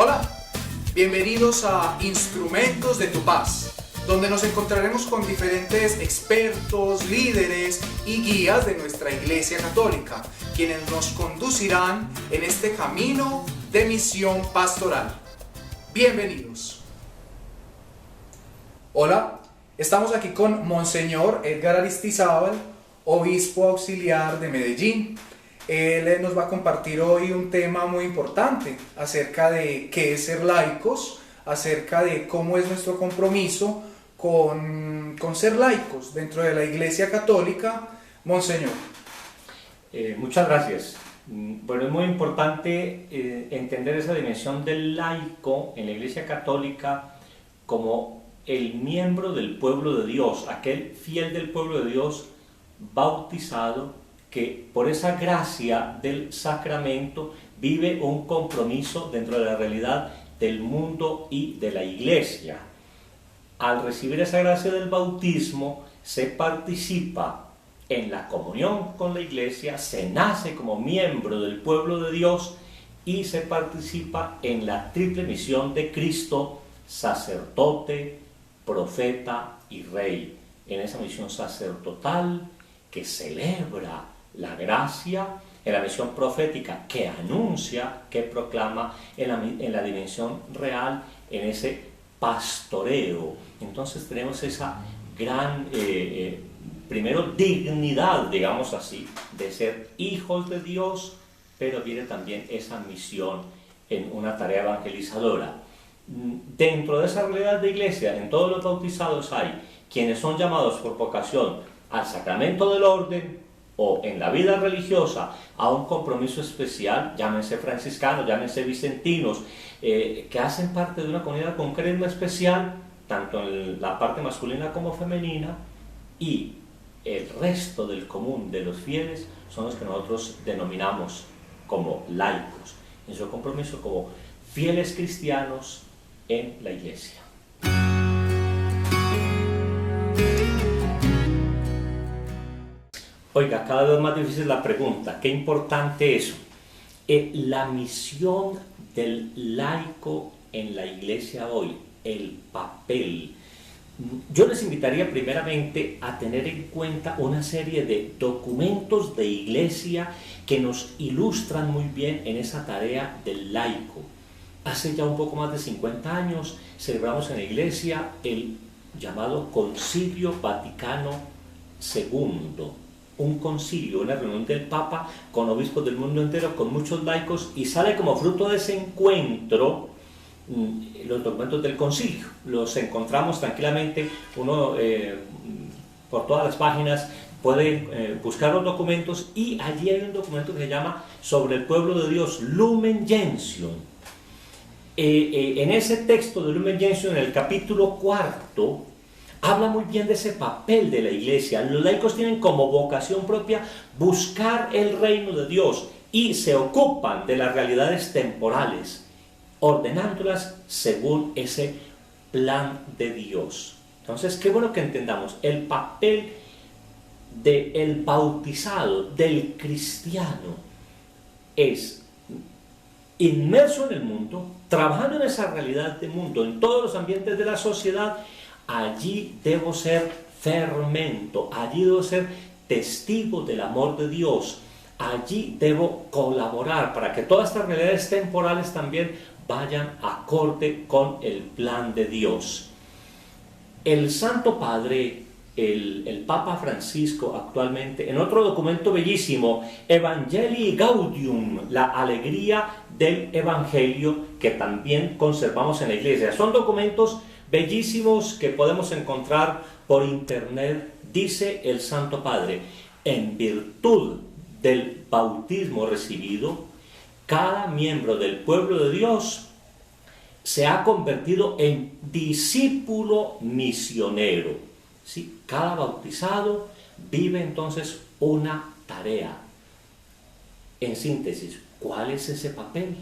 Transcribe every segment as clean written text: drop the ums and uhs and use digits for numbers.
Hola, bienvenidos a Instrumentos de tu Paz, donde nos encontraremos con diferentes expertos, líderes y guías de nuestra Iglesia Católica, quienes nos conducirán en este camino de misión pastoral. Bienvenidos. Hola, estamos aquí con Monseñor Edgar Aristizábal, obispo auxiliar de Medellín. Él nos va a compartir hoy un tema muy importante acerca de qué es ser laicos, acerca de cómo es nuestro compromiso con ser laicos dentro de la Iglesia Católica. Monseñor. Muchas gracias. Bueno, es muy importante entender esa dimensión del laico en la Iglesia Católica como el miembro del pueblo de Dios, aquel fiel del pueblo de Dios bautizado que por esa gracia del sacramento vive un compromiso dentro de la realidad del mundo y de la Iglesia. Al recibir esa gracia del bautismo, se participa en la comunión con la Iglesia, se nace como miembro del pueblo de Dios y se participa en la triple misión de Cristo, sacerdote, profeta y rey. En esa misión sacerdotal que celebra la gracia, en la misión profética que anuncia, que proclama, en la dimensión real, en ese pastoreo. Entonces tenemos esa gran, primero, dignidad, digamos así, de ser hijos de Dios, pero viene también esa misión en una tarea evangelizadora. Dentro de esa realidad de iglesia, en todos los bautizados hay quienes son llamados por vocación al sacramento del orden, o en la vida religiosa a un compromiso especial, llámense franciscanos, llámense vicentinos, que hacen parte de una comunidad con carisma especial, tanto en la parte masculina como femenina, y el resto del común de los fieles son los que nosotros denominamos como laicos, en su compromiso como fieles cristianos en la Iglesia. Oiga, cada vez más difícil la pregunta, qué importante eso. La misión del laico en la Iglesia hoy, el papel. Yo les invitaría primeramente a tener en cuenta una serie de documentos de Iglesia que nos ilustran muy bien en esa tarea del laico. Hace ya un poco más de 50 años celebramos en la Iglesia el llamado Concilio Vaticano II. Un concilio, una reunión del Papa con obispos del mundo entero, con muchos laicos, y sale como fruto de ese encuentro los documentos del concilio. Los encontramos tranquilamente, uno por todas las páginas puede buscar los documentos, y allí hay un documento que se llama Sobre el pueblo de Dios, Lumen Gentium. En ese texto de Lumen Gentium, en el capítulo 4, habla muy bien de ese papel de la Iglesia. Los laicos tienen como vocación propia buscar el reino de Dios y se ocupan de las realidades temporales, ordenándolas según ese plan de Dios. Entonces, qué bueno que entendamos el papel del bautizado, del cristiano, es inmerso en el mundo, trabajando en esa realidad del mundo, en todos los ambientes de la sociedad. Allí debo ser fermento, allí debo ser testigo del amor de Dios, allí debo colaborar para que todas estas realidades temporales también vayan acorde con el plan de Dios. El Santo Padre, el Papa Francisco actualmente, en otro documento bellísimo, Evangelii Gaudium, la alegría del Evangelio, que también conservamos en la Iglesia. Son documentos bellísimos que podemos encontrar por internet. Dice el Santo Padre: en virtud del bautismo recibido, cada miembro del pueblo de Dios se ha convertido en discípulo misionero. ¿Sí? Cada bautizado vive entonces una tarea. En síntesis, ¿cuál es ese papel?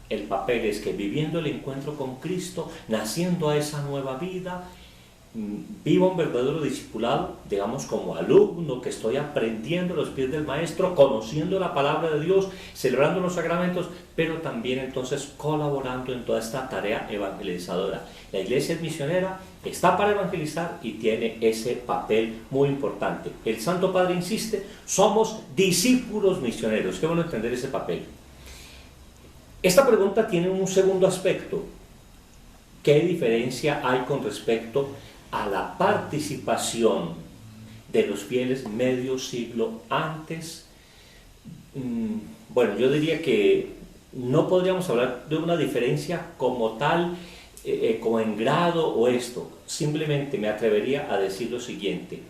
El papel es que viviendo el encuentro con Cristo, naciendo a esa nueva vida, viva un verdadero discipulado, digamos como alumno que estoy aprendiendo a los pies del maestro, conociendo la palabra de Dios, celebrando los sacramentos, pero también entonces colaborando en toda esta tarea evangelizadora. La iglesia es misionera, está para evangelizar y tiene ese papel muy importante. El Santo Padre insiste, somos discípulos misioneros. Qué bueno entender ese papel. Esta pregunta tiene un segundo aspecto. ¿Qué diferencia hay con respecto a la participación de los fieles medio siglo antes? Bueno, yo diría que no podríamos hablar de una diferencia como tal, como en grado o esto. Simplemente me atrevería a decir lo siguiente.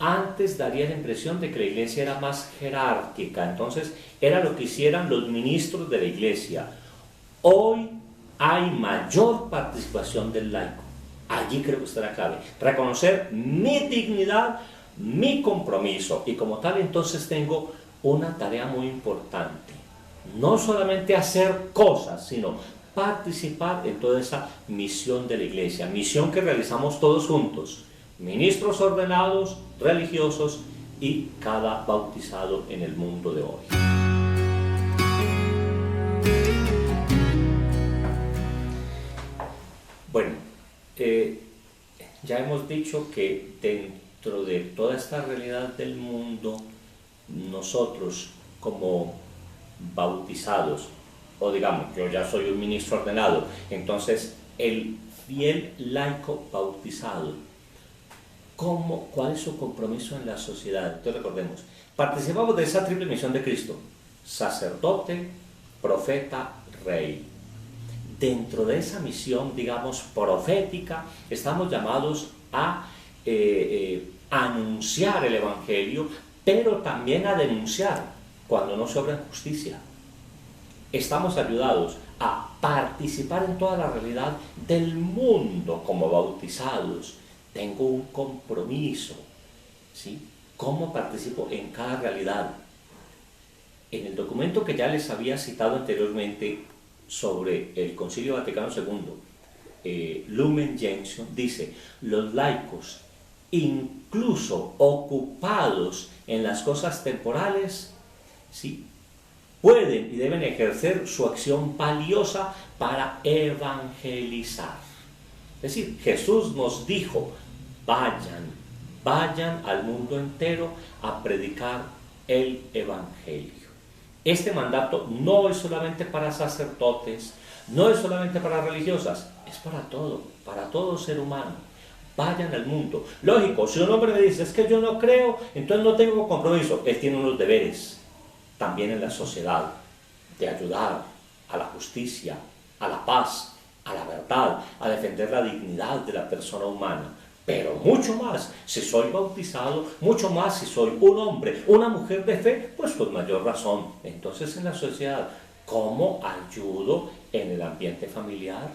Antes daría la impresión de que la iglesia era más jerárquica, entonces era lo que hicieran los ministros de la iglesia. Hoy hay mayor participación del laico. Allí creo que está la clave. Reconocer mi dignidad, mi compromiso, y como tal entonces tengo una tarea muy importante. No solamente hacer cosas, sino participar en toda esa misión de la iglesia, misión que realizamos todos juntos, ministros ordenados, religiosos y cada bautizado en el mundo de hoy. Bueno, ya hemos dicho que dentro de toda esta realidad del mundo, nosotros como bautizados, o digamos, yo ya soy un ministro ordenado, entonces el fiel laico bautizado, ¿cuál es su compromiso en la sociedad? Entonces recordemos, participamos de esa triple misión de Cristo: sacerdote, profeta, rey. Dentro de esa misión, digamos, profética, estamos llamados a anunciar el Evangelio, pero también a denunciar cuando no se obra en justicia. Estamos ayudados a participar en toda la realidad del mundo como bautizados. Tengo un compromiso, ¿sí? ¿Cómo participo en cada realidad? En el documento que ya les había citado anteriormente sobre el Concilio Vaticano II, Lumen Gentium dice: los laicos, incluso ocupados en las cosas temporales, ¿sí?, pueden y deben ejercer su acción valiosa para evangelizar. Es decir, Jesús nos dijo: vayan al mundo entero a predicar el Evangelio. Este mandato no es solamente para sacerdotes, no es solamente para religiosas, es para todo ser humano. Vayan al mundo. Lógico, si un hombre me dice: es que yo no creo, entonces no tengo compromiso, él tiene unos deberes también en la sociedad, de ayudar a la justicia, a la paz, a la verdad, a defender la dignidad de la persona humana. Pero mucho más si soy bautizado, mucho más si soy un hombre, una mujer de fe, pues con mayor razón. Entonces en la sociedad, ¿cómo ayudo en el ambiente familiar?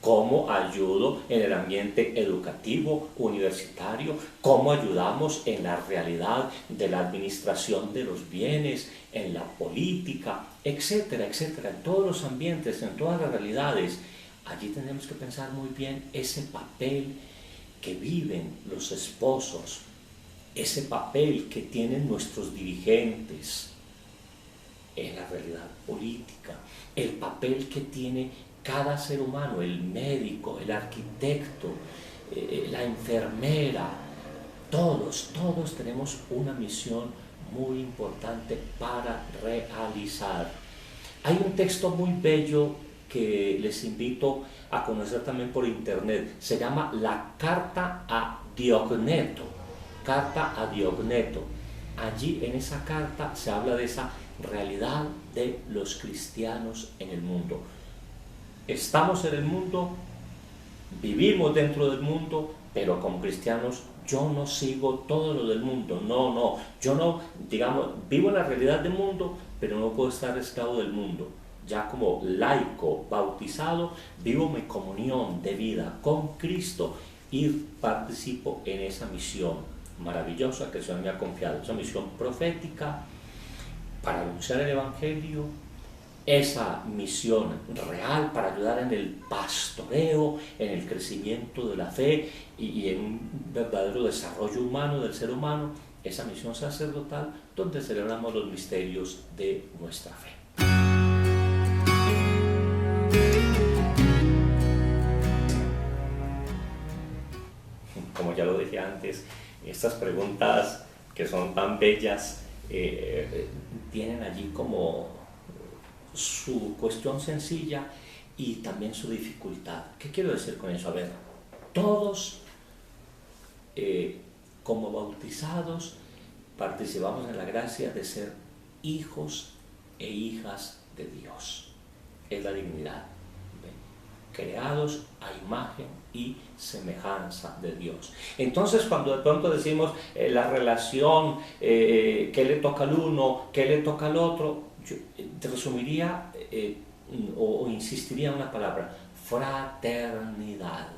¿Cómo ayudo en el ambiente educativo, universitario? ¿Cómo ayudamos en la realidad de la administración de los bienes, en la política, etcétera, etcétera? En todos los ambientes, en todas las realidades. Allí tenemos que pensar muy bien ese papel que viven los esposos, ese papel que tienen nuestros dirigentes en la realidad política, el papel que tiene cada ser humano, el médico, el arquitecto, la enfermera. Todos tenemos una misión muy importante para realizar. Hay un texto muy bello que les invito a conocer también por internet. Se llama la Carta a Diogneto. Carta a Diogneto. Allí en esa carta se habla de esa realidad de los cristianos en el mundo. Estamos en el mundo, vivimos dentro del mundo, pero como cristianos yo no sigo todo lo del mundo. No, yo no, digamos, vivo en la realidad del mundo, pero no puedo estar esclavo del mundo. Ya como laico bautizado, vivo mi comunión de vida con Cristo y participo en esa misión maravillosa que el Señor me ha confiado, esa misión profética para anunciar el Evangelio, esa misión real para ayudar en el pastoreo, en el crecimiento de la fe y en un verdadero desarrollo humano del ser humano, esa misión sacerdotal donde celebramos los misterios de nuestra fe. Como ya lo dije antes, estas preguntas que son tan bellas tienen allí como su cuestión sencilla y también su dificultad. ¿Qué quiero decir con eso? A ver, todos como bautizados participamos en la gracia de ser hijos e hijas de Dios. Es la dignidad. Creados a imagen y semejanza de Dios. Entonces, cuando de pronto decimos la relación, qué le toca al uno, qué le toca al otro, yo te resumiría o insistiría en una palabra: fraternidad.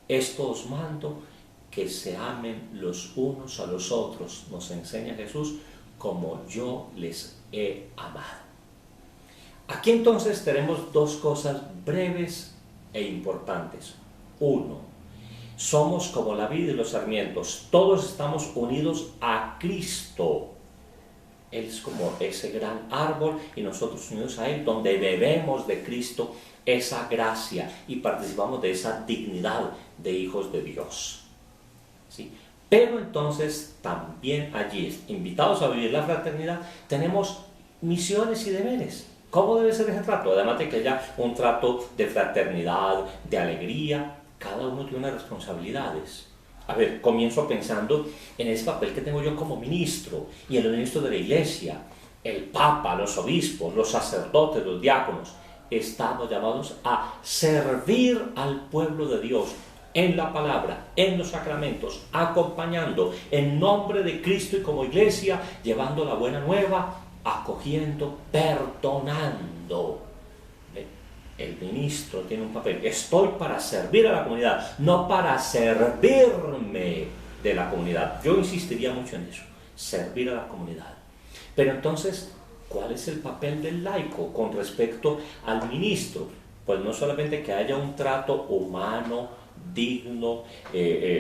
Esto os mando, que se amen los unos a los otros, nos enseña Jesús, como yo les he amado. Aquí entonces tenemos dos cosas breves e importantes. Uno, somos como la vid y los sarmientos, todos estamos unidos a Cristo. Él es como ese gran árbol y nosotros unidos a Él, donde bebemos de Cristo esa gracia y participamos de esa dignidad de hijos de Dios. ¿Sí? Pero entonces también allí, invitados a vivir la fraternidad, tenemos misiones y deberes. ¿Cómo debe ser ese trato? Además de que haya un trato de fraternidad, de alegría, cada uno tiene unas responsabilidades. A ver, comienzo pensando en ese papel que tengo yo como ministro y en los ministros de la iglesia, el papa, los obispos, los sacerdotes, los diáconos. Estamos llamados a servir al pueblo de Dios en la palabra, en los sacramentos, acompañando en nombre de Cristo y como iglesia, llevando la buena nueva, acogiendo, perdonando. El ministro tiene un papel. Estoy para servir a la comunidad, no para servirme de la comunidad. Yo insistiría mucho en eso, servir a la comunidad. Pero entonces, ¿cuál es el papel del laico con respecto al ministro? Pues no solamente que haya un trato humano, digno,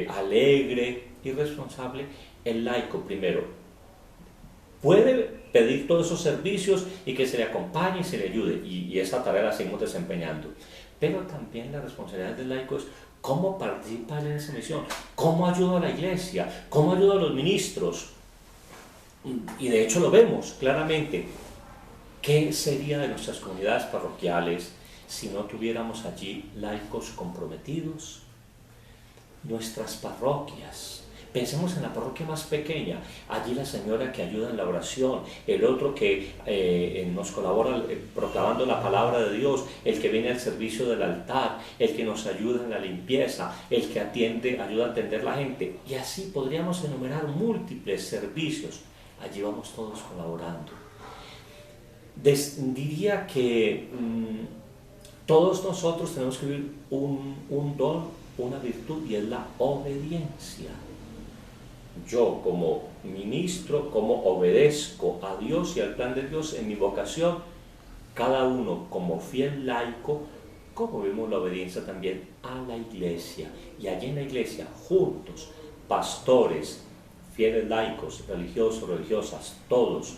alegre y responsable. El laico, primero, puede pedir todos esos servicios y que se le acompañe y se le ayude, y esa tarea la seguimos desempeñando. Pero también la responsabilidad del laico es cómo participa en esa misión, cómo ayuda a la iglesia, cómo ayuda a los ministros. Y de hecho lo vemos claramente. ¿Qué sería de nuestras comunidades parroquiales si no tuviéramos allí laicos comprometidos? Nuestras parroquias. Pensemos en la parroquia más pequeña, allí la señora que ayuda en la oración, el otro que nos colabora proclamando la palabra de Dios, el que viene al servicio del altar, el que nos ayuda en la limpieza, el que ayuda a atender la gente. Y así podríamos enumerar múltiples servicios. Allí vamos todos colaborando. Diría que todos nosotros tenemos que vivir un don, una virtud, y es la obediencia. Yo como ministro, como obedezco a Dios y al plan de Dios en mi vocación, cada uno como fiel laico, como vemos la obediencia también a la iglesia. Y allí en la iglesia, juntos, pastores, fieles laicos, religiosos, religiosas, todos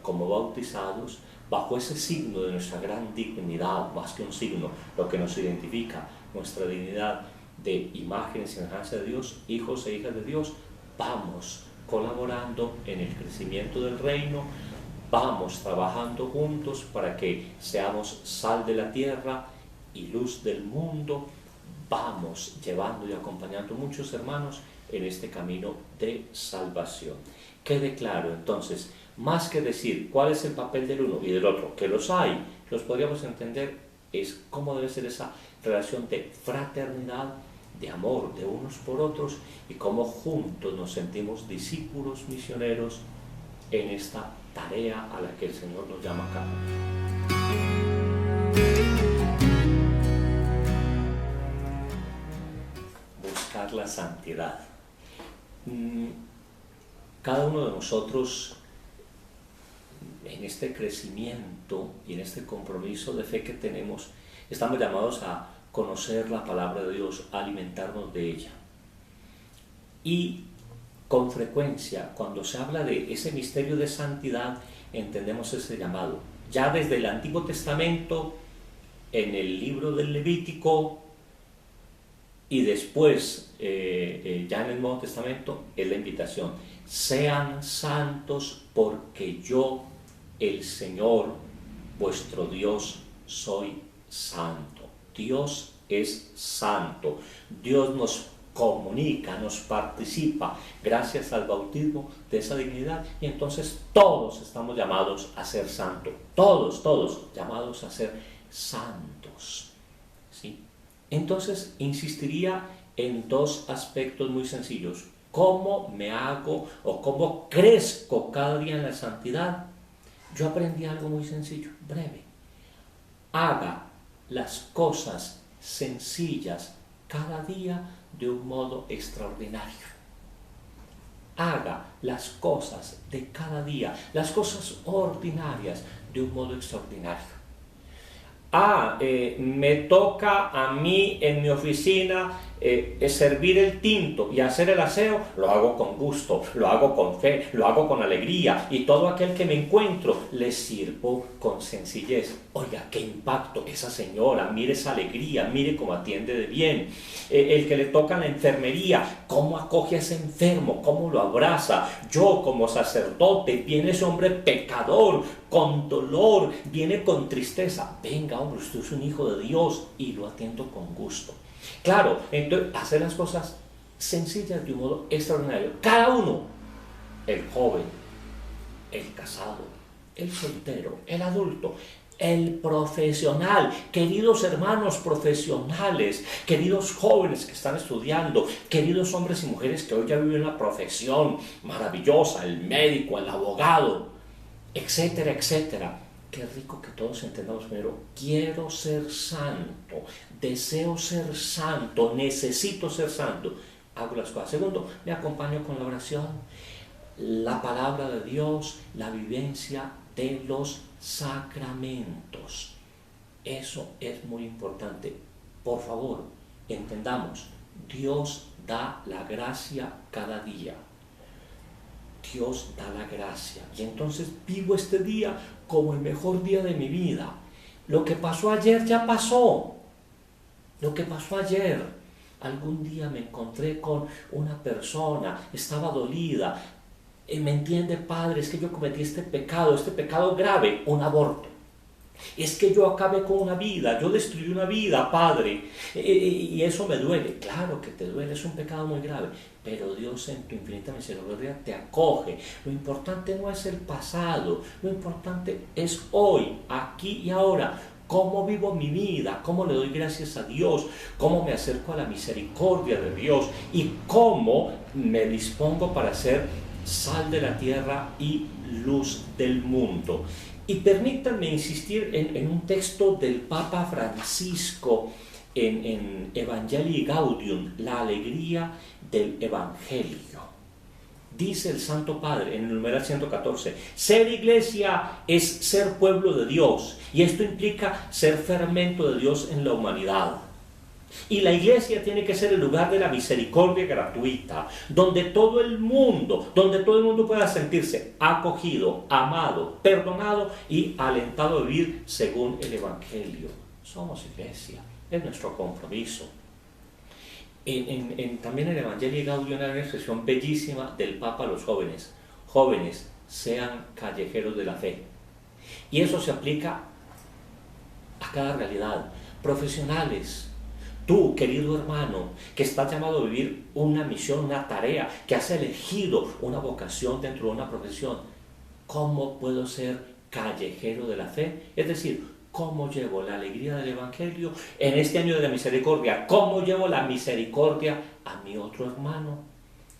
como bautizados, bajo ese signo de nuestra gran dignidad, más que un signo, lo que nos identifica, nuestra dignidad de imagen y semejanza de Dios, hijos e hijas de Dios, vamos colaborando en el crecimiento del reino, vamos trabajando juntos para que seamos sal de la tierra y luz del mundo, vamos llevando y acompañando muchos hermanos en este camino de salvación. Quede claro entonces, más que decir cuál es el papel del uno y del otro, que los hay, los podríamos entender, es cómo debe ser esa relación de fraternidad, de amor de unos por otros, y cómo juntos nos sentimos discípulos misioneros en esta tarea a la que el Señor nos llama a cabo. Buscar la santidad. Cada uno de nosotros en este crecimiento y en este compromiso de fe que tenemos, estamos llamados a conocer la palabra de Dios, a alimentarnos de ella. Y con frecuencia, cuando se habla de ese misterio de santidad, entendemos ese llamado. Ya desde el Antiguo Testamento, en el libro del Levítico, y después, ya en el Nuevo Testamento, es la invitación. Sean santos porque yo, el Señor, vuestro Dios, soy santo. Dios es santo. Dios nos comunica, nos participa gracias al bautismo de esa dignidad, y entonces todos estamos llamados a ser santos, todos llamados a ser santos, ¿sí? Entonces insistiría en dos aspectos muy sencillos: ¿cómo me hago o cómo crezco cada día en la santidad? Yo aprendí algo muy sencillo, breve: haga las cosas sencillas cada día de un modo extraordinario. Haga las cosas de cada día, las cosas ordinarias, de un modo extraordinario. Me toca a mí en mi oficina servir el tinto y hacer el aseo, lo hago con gusto, lo hago con fe, lo hago con alegría, y todo aquel que me encuentro le sirvo con sencillez. Oiga, qué impacto esa señora, mire esa alegría, mire cómo atiende de bien. El que le toca en la enfermería, cómo acoge a ese enfermo, cómo lo abraza. Yo como sacerdote, viene ese hombre pecador, con dolor, viene con tristeza. Venga, hombre, usted es un hijo de Dios, y lo atiendo con gusto. Claro, entonces hacer las cosas sencillas de un modo extraordinario. Cada uno, el joven, el casado, el soltero, el adulto, el profesional, queridos hermanos profesionales, queridos jóvenes que están estudiando, queridos hombres y mujeres que hoy ya viven una profesión maravillosa, el médico, el abogado, etcétera, etcétera. Qué rico que todos entendamos primero: quiero ser santo, deseo ser santo, necesito ser santo, hago las cosas. Segundo, me acompaño con la oración, la palabra de Dios, la vivencia de los sacramentos. Eso es muy importante. Por favor, entendamos, Dios da la gracia cada día. Dios da la gracia, y entonces vivo este día como el mejor día de mi vida. Lo que pasó ayer ya pasó. Lo que pasó ayer, algún día me encontré con una persona, estaba dolida. ¿Me entiende, padre? Es que yo cometí este pecado grave, un aborto. Es que yo acabé con una vida, yo destruí una vida, padre, y eso me duele. Claro que te duele, es un pecado muy grave, pero Dios en tu infinita misericordia te acoge. Lo importante no es el pasado, lo importante es hoy, aquí y ahora. Cómo vivo mi vida, cómo le doy gracias a Dios, cómo me acerco a la misericordia de Dios, y cómo me dispongo para ser sal de la tierra y luz del mundo. Y permítanme insistir en un texto del Papa Francisco en Evangelii Gaudium, la alegría del Evangelio. Dice el Santo Padre en el numeral 114: ser iglesia es ser pueblo de Dios, y esto implica ser fermento de Dios en la humanidad. Y la iglesia tiene que ser el lugar de la misericordia gratuita, donde todo el mundo pueda sentirse acogido, amado, perdonado y alentado a vivir según el Evangelio. Somos iglesia, es nuestro compromiso. También en el Evangelii Gaudium hay una expresión bellísima del Papa a los jóvenes: jóvenes, sean callejeros de la fe. Y eso se aplica a cada realidad. Profesionales, tú, querido hermano, que estás llamado a vivir una misión, una tarea, que has elegido una vocación dentro de una profesión, ¿cómo puedo ser callejero de la fe? Es decir, ¿cómo llevo la alegría del Evangelio en este año de la misericordia? ¿Cómo llevo la misericordia a mi otro hermano?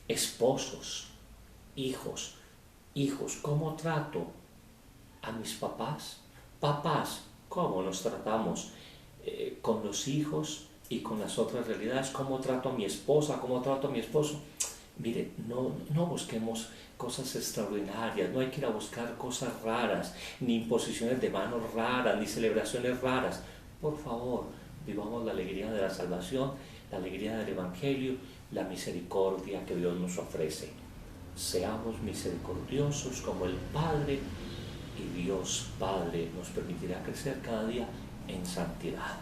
Esposos, hijos, ¿cómo trato a mis papás? Papás, ¿cómo nos tratamos con los hijos y con las otras realidades? ¿Cómo trato a mi esposa? ¿Cómo trato a mi esposo? Mire, no busquemos cosas extraordinarias, no hay que ir a buscar cosas raras, ni imposiciones de manos raras, ni celebraciones raras. Por favor, vivamos la alegría de la salvación, la alegría del Evangelio, la misericordia que Dios nos ofrece. Seamos misericordiosos como el Padre, y Dios Padre nos permitirá crecer cada día en santidad.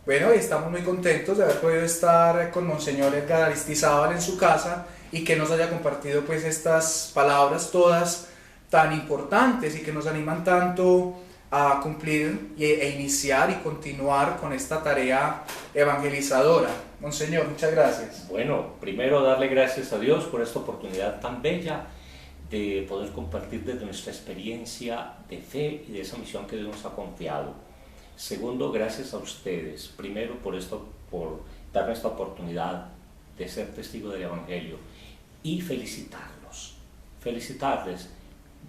Bueno, y estamos muy contentos de haber podido estar con Monseñor Edgar Aristizábal en su casa y que nos haya compartido pues estas palabras todas tan importantes y que nos animan tanto a cumplir e iniciar y continuar con esta tarea evangelizadora. Monseñor, muchas gracias. Bueno, primero darle gracias a Dios por esta oportunidad tan bella de poder compartir desde nuestra experiencia de fe y de esa misión que Dios nos ha confiado. Segundo, gracias a ustedes, primero por darme esta oportunidad de ser testigo del Evangelio, y felicitarles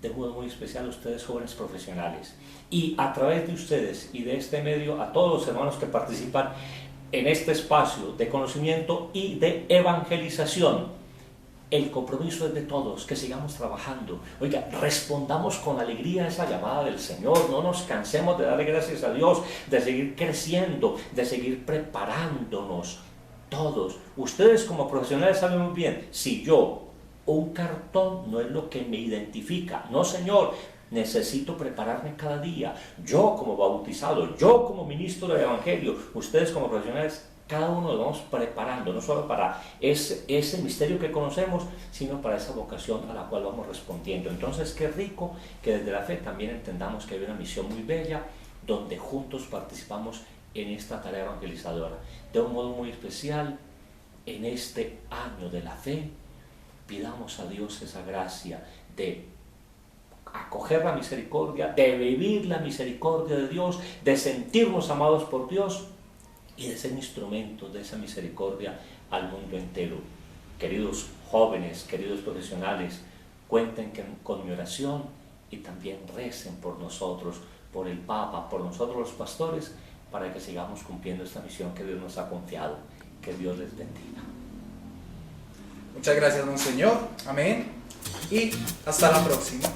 de modo muy especial a ustedes, jóvenes profesionales, y a través de ustedes y de este medio a todos los hermanos que participan en este espacio de conocimiento y de evangelización. El compromiso es de todos, que sigamos trabajando. Oiga, respondamos con alegría a esa llamada del Señor, no nos cansemos de darle gracias a Dios, de seguir creciendo, de seguir preparándonos. Todos, ustedes como profesionales saben muy bien, si un cartón no es lo que me identifica, no señor, necesito prepararme cada día. Yo como bautizado, yo como ministro del Evangelio, ustedes como profesionales, cada uno lo vamos preparando, no solo para ese misterio que conocemos, sino para esa vocación a la cual vamos respondiendo. Entonces, qué rico que desde la fe también entendamos que hay una misión muy bella, donde juntos participamos en esta tarea evangelizadora. De un modo muy especial, en este año de la fe, pidamos a Dios esa gracia de acoger la misericordia, de vivir la misericordia de Dios, de sentirnos amados por Dios, y de ser instrumentos de esa misericordia al mundo entero. Queridos jóvenes, queridos profesionales, cuenten con mi oración y también recen por nosotros, por el Papa, por nosotros los pastores, para que sigamos cumpliendo esta misión que Dios nos ha confiado. Que Dios les bendiga. Muchas gracias, Monseñor. Amén. Y hasta la próxima.